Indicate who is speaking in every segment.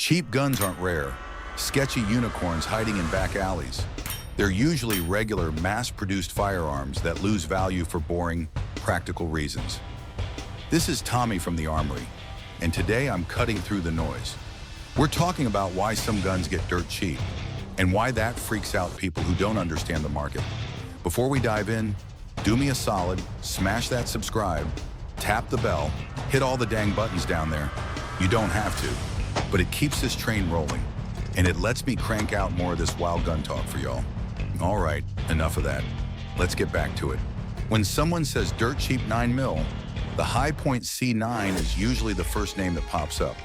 Speaker 1: Cheap guns aren't rare, sketchy unicorns hiding in back alleys. They're usually regular, mass-produced firearms that lose value for boring, practical reasons. This is Tommy from the Armory, and today I'm cutting through the noise. We're talking about why some guns get dirt cheap, and why that freaks out people who don't understand the market. Before we dive in, do me a solid, smash that subscribe, tap the bell, hit all the dang buttons down there. You don't have to, but it keeps this train rolling, and it lets me crank out more of this wild gun talk for y'all. All right, enough of that. Let's get back to it. When someone says dirt cheap 9mm, the High Point C9 is usually the first name that pops up.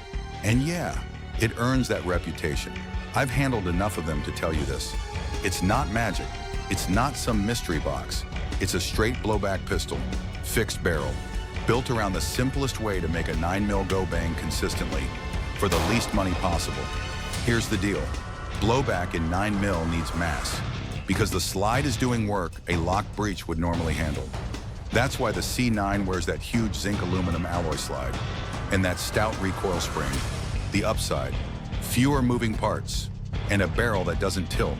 Speaker 1: And yeah, it earns that reputation. I've handled enough of them to tell you this. It's not magic. It's not some mystery box. It's a straight blowback pistol, fixed barrel, built around the simplest way to make a 9mm go bang consistently for the least money possible. Here's the deal. Blowback in 9mm needs mass, because the slide is doing work a lock breech would normally handle. That's why the C9 wears that huge zinc aluminum alloy slide and that stout recoil spring. The upside, fewer moving parts, and a barrel that doesn't tilt.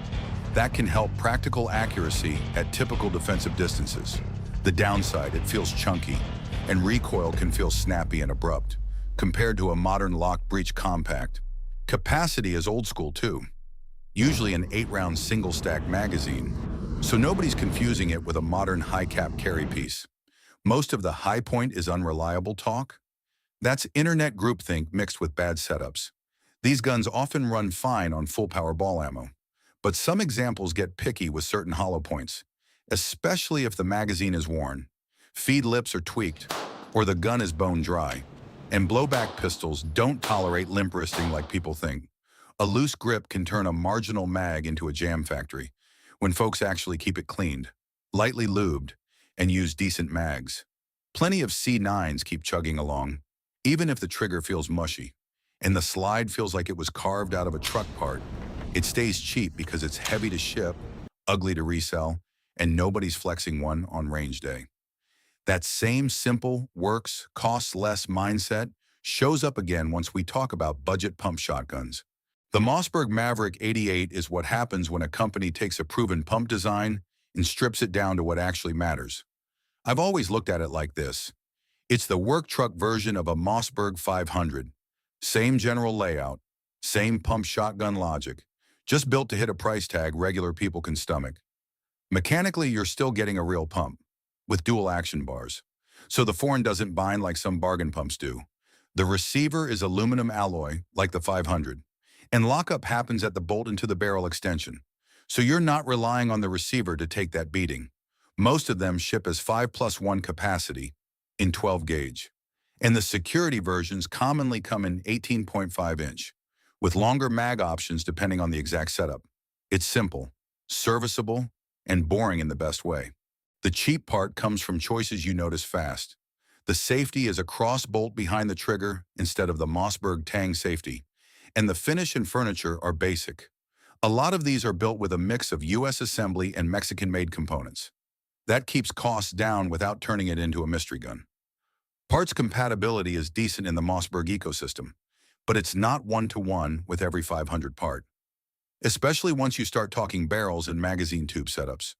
Speaker 1: That can help practical accuracy at typical defensive distances. The downside, it feels chunky, and recoil can feel snappy and abrupt, compared to a modern lock breech compact. Capacity is old school too. Usually an 8-round single-stack magazine, so nobody's confusing it with a modern high-cap carry piece. Most of the High Point is unreliable talk. That's internet groupthink mixed with bad setups. These guns often run fine on full-power ball ammo, but some examples get picky with certain hollow points, especially if the magazine is worn, feed lips are tweaked, or the gun is bone dry. And blowback pistols don't tolerate limp wristing like people think. A loose grip can turn a marginal mag into a jam factory when folks actually keep it cleaned, lightly lubed, and use decent mags. Plenty of C9s keep chugging along, even if the trigger feels mushy, and the slide feels like it was carved out of a truck part. It stays cheap because it's heavy to ship, ugly to resell, and nobody's flexing one on range day. That same simple, works, costs less mindset shows up again once we talk about budget pump shotguns. The Mossberg Maverick 88 is what happens when a company takes a proven pump design and strips it down to what actually matters. I've always looked at it like this. It's the work truck version of a Mossberg 500. Same general layout, same pump shotgun logic, just built to hit a price tag regular people can stomach. Mechanically, you're still getting a real pump, with dual action bars, so the foreign doesn't bind like some bargain pumps do. The receiver is aluminum alloy, like the 500, and lockup happens at the bolt into the barrel extension, so you're not relying on the receiver to take that beating. Most of them ship as 5+1 capacity in 12 gauge, and the security versions commonly come in 18.5 inch, with longer mag options depending on the exact setup. It's simple, serviceable, and boring in the best way. The cheap part comes from choices you notice fast. The safety is a cross bolt behind the trigger instead of the Mossberg Tang safety, and the finish and furniture are basic. A lot of these are built with a mix of US assembly and Mexican-made components. That keeps costs down without turning it into a mystery gun. Parts compatibility is decent in the Mossberg ecosystem, but it's not one-to-one with every 500 part. Especially once you start talking barrels and magazine tube setups.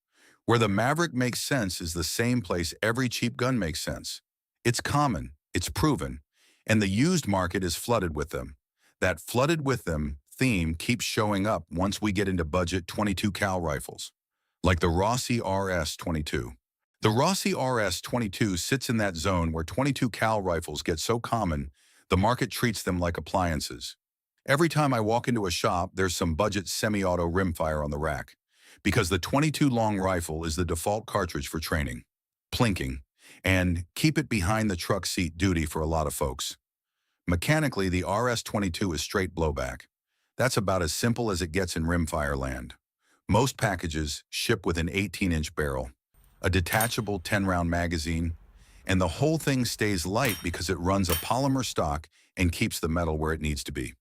Speaker 1: Where the Maverick makes sense is the same place every cheap gun makes sense. It's common, it's proven, and the used market is flooded with them. That flooded with them theme keeps showing up once we get into budget 22 cal rifles, like the Rossi RS22. The Rossi RS22 sits in that zone where 22 cal rifles get so common, the market treats them like appliances. Every time I walk into a shop, there's some budget semi-auto rimfire on the rack, because the 22 long rifle is the default cartridge for training, plinking, and keep it behind the truck seat duty for a lot of folks. Mechanically, the RS22 is straight blowback. That's about as simple as it gets in rimfire land. Most packages ship with an 18-inch barrel, a detachable 10-round magazine, and the whole thing stays light because it runs a polymer stock and keeps the metal where it needs to be.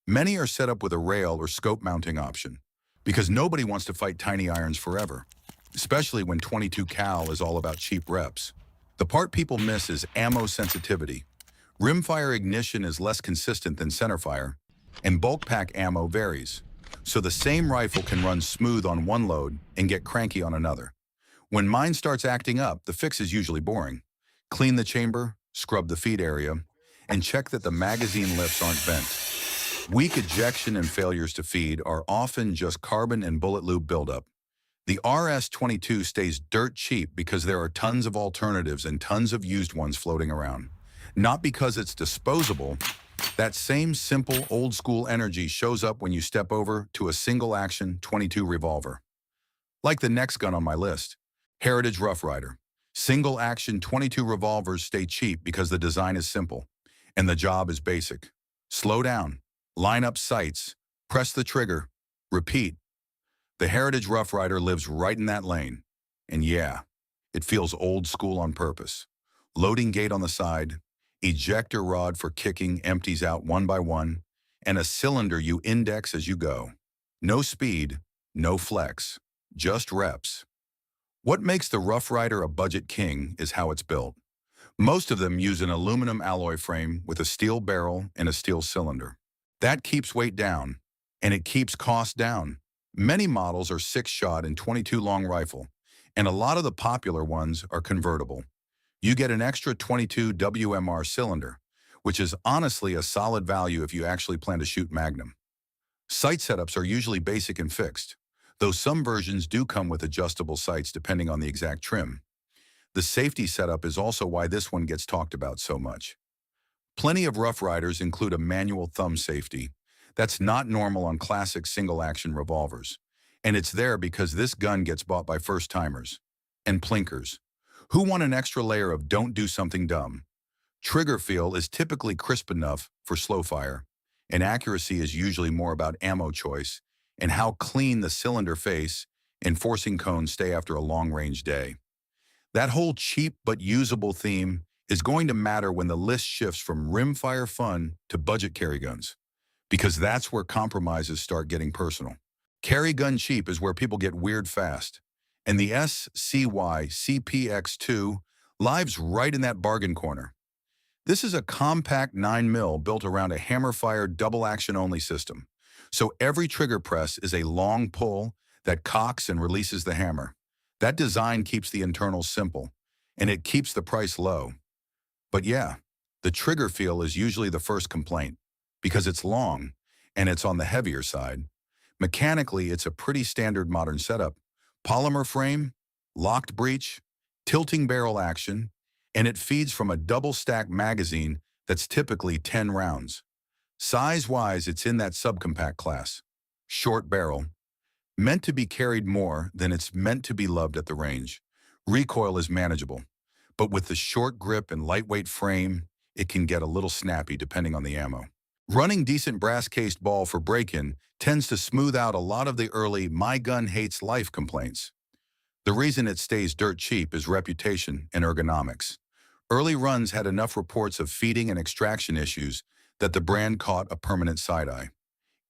Speaker 1: Many are set up with a rail or scope mounting option, because nobody wants to fight tiny irons forever, especially when 22 cal is all about cheap reps. The part people miss is ammo sensitivity. Rimfire ignition is less consistent than centerfire, And bulk pack ammo varies. So the same rifle can run smooth on one load and get cranky on another. When mine starts acting up, the fix is usually boring. Clean the chamber, scrub the feed area, and check that the magazine lips aren't bent. Weak ejection and failures to feed are often just carbon and bullet lube buildup. The RS22 stays dirt cheap because there are tons of alternatives and tons of used ones floating around. Not because it's disposable. That same simple, old-school energy shows up when you step over to a single-action .22 revolver. Like the next gun on my list, Heritage Rough Rider. Single-action .22 revolvers stay cheap because the design is simple, and the job is basic. Slow down, line up sights, press the trigger, repeat. The Heritage Rough Rider lives right in that lane. And yeah, it feels old school on purpose. Loading gate on the side, ejector rod for kicking empties out one by one, and a cylinder you index as you go. No speed, no flex, just reps. What makes the Rough Rider a budget king is how it's built. Most of them use an aluminum alloy frame with a steel barrel and a steel cylinder. That keeps weight down, and it keeps cost down. Many models are 6-shot and .22 long rifle, and a lot of the popular ones are convertible. You get an extra .22 WMR cylinder, which is honestly a solid value if you actually plan to shoot Magnum. Sight setups are usually basic and fixed, though some versions do come with adjustable sights depending on the exact trim. The safety setup is also why this one gets talked about so much. Plenty of Rough Riders include a manual thumb safety. That's not normal on classic single-action revolvers. And it's there because this gun gets bought by first-timers. And plinkers, who want an extra layer of don't do something dumb. Trigger feel is typically crisp enough for slow fire, and accuracy is usually more about ammo choice and how clean the cylinder face and forcing cones stay after a long-range day. That whole cheap but usable theme is going to matter when the list shifts from rimfire fun to budget carry guns, because that's where compromises start getting personal. Carry gun cheap is where people get weird fast, and the SCCY CPX-2 lives right in that bargain corner. This is a compact 9mm built around a hammer-fire double-action-only system, so every trigger press is a long pull that cocks and releases the hammer. That design keeps the internals simple, and it keeps the price low. But yeah, the trigger feel is usually the first complaint, because it's long, and it's on the heavier side. Mechanically, it's a pretty standard modern setup. Polymer frame, locked breech, tilting barrel action, and it feeds from a double-stack magazine that's typically 10 rounds. Size-wise, it's in that subcompact class. Short barrel, meant to be carried more than it's meant to be loved at the range. Recoil is manageable, but with the short grip and lightweight frame, it can get a little snappy depending on the ammo. Running decent brass-cased ball for break-in tends to smooth out a lot of the early "my gun hates life" complaints. The reason it stays dirt cheap is reputation and ergonomics. Early runs had enough reports of feeding and extraction issues that the brand caught a permanent side-eye,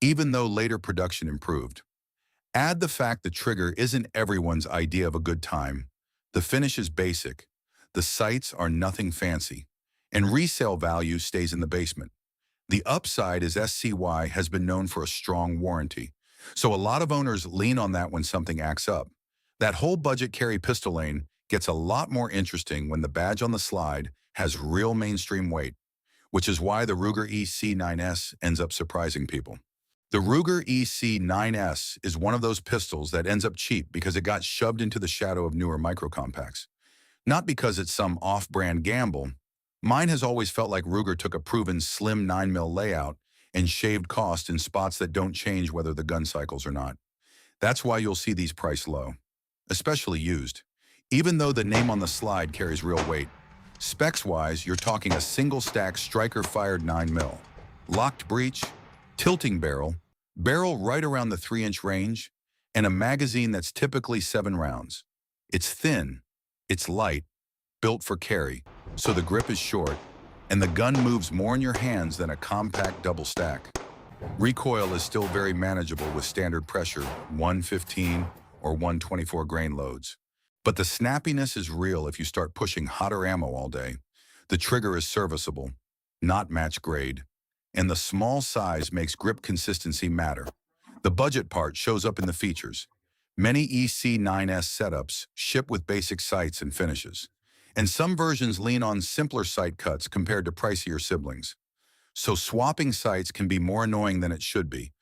Speaker 1: even though later production improved. Add the fact the trigger isn't everyone's idea of a good time. The finish is basic, the sights are nothing fancy, and resale value stays in the basement. The upside is SCY has been known for a strong warranty, so a lot of owners lean on that when something acts up. That whole budget carry pistol lane gets a lot more interesting when the badge on the slide has real mainstream weight, which is why the Ruger EC9S ends up surprising people. The Ruger EC9S is one of those pistols that ends up cheap because it got shoved into the shadow of newer microcompacts. Not because it's some off-brand gamble. Mine has always felt like Ruger took a proven slim 9mm layout and shaved cost in spots that don't change whether the gun cycles or not. That's why you'll see these priced low, especially used, even though the name on the slide carries real weight. Specs-wise, you're talking a single-stack striker-fired 9mm, locked breech, tilting barrel, barrel right around the 3-inch range, and a magazine that's typically 7 rounds. It's thin, it's light, built for carry, so the grip is short, and the gun moves more in your hands than a compact double stack. Recoil is still very manageable with standard pressure, 115 or 124 grain loads. But the snappiness is real if you start pushing hotter ammo all day. The trigger is serviceable, not match grade. and the small size makes grip consistency matter. The budget part shows up in the features. Many EC9S setups ship with basic sights and finishes, and some versions lean on simpler sight cuts compared to pricier siblings. So swapping sights can be more annoying than it should be.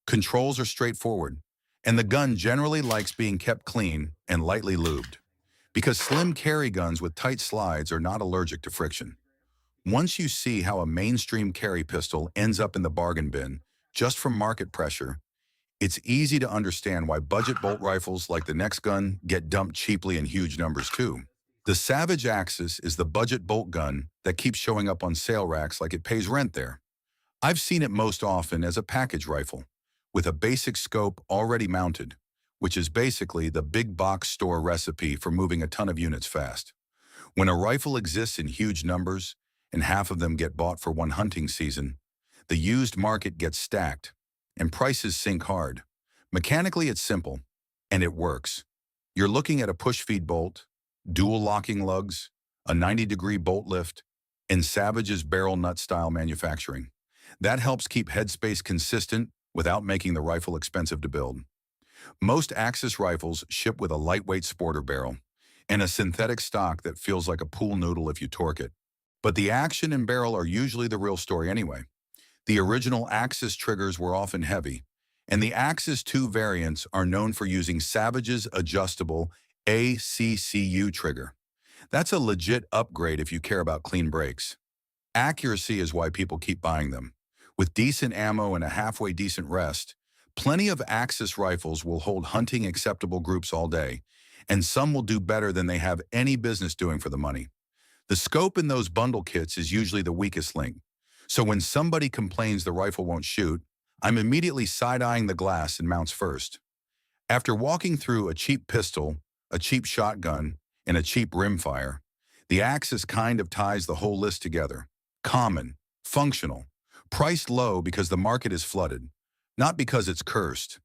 Speaker 1: Controls are straightforward, and the gun generally likes being kept clean and lightly lubed, because slim carry guns with tight slides are not allergic to friction. Once you see how a mainstream carry pistol ends up in the bargain bin, just from market pressure, it's easy to understand why budget bolt rifles like the next gun get dumped cheaply in huge numbers too. The Savage Axis is the budget bolt gun that keeps showing up on sale racks like it pays rent there. I've seen it most often as a package rifle, with a basic scope already mounted, which is basically the big box store recipe for moving a ton of units fast. When a rifle exists in huge numbers, and half of them get bought for one hunting season, the used market gets stacked, and prices sink hard. Mechanically, it's simple, and it works. You're looking at a push-feed bolt, dual locking lugs, a 90-degree bolt lift, and Savage's barrel nut-style manufacturing. That helps keep headspace consistent without making the rifle expensive to build. Most Axis rifles ship with a lightweight sporter barrel and a synthetic stock that feels like a pool noodle if you torque it. But the action and barrel are usually the real story anyway. The original Axis triggers were often heavy, and the Axis 2 variants are known for using Savage's adjustable SCCY trigger. That's a legit upgrade if you care about clean breaks. Accuracy is why people keep buying them. With decent ammo and a halfway decent rest, plenty of Axis rifles will hold hunting acceptable groups all day, and some will do better than they have any business doing for the money. The scope in those bundle kits is usually the weakest link, so when somebody complains the rifle won't shoot, I'm immediately side-eyeing the glass and mounts first. After walking through a cheap pistol, a cheap shotgun, and a cheap rimfire, the Axis kind of ties the whole list together. Common, functional, priced low because the market is flooded, not because it's cursed.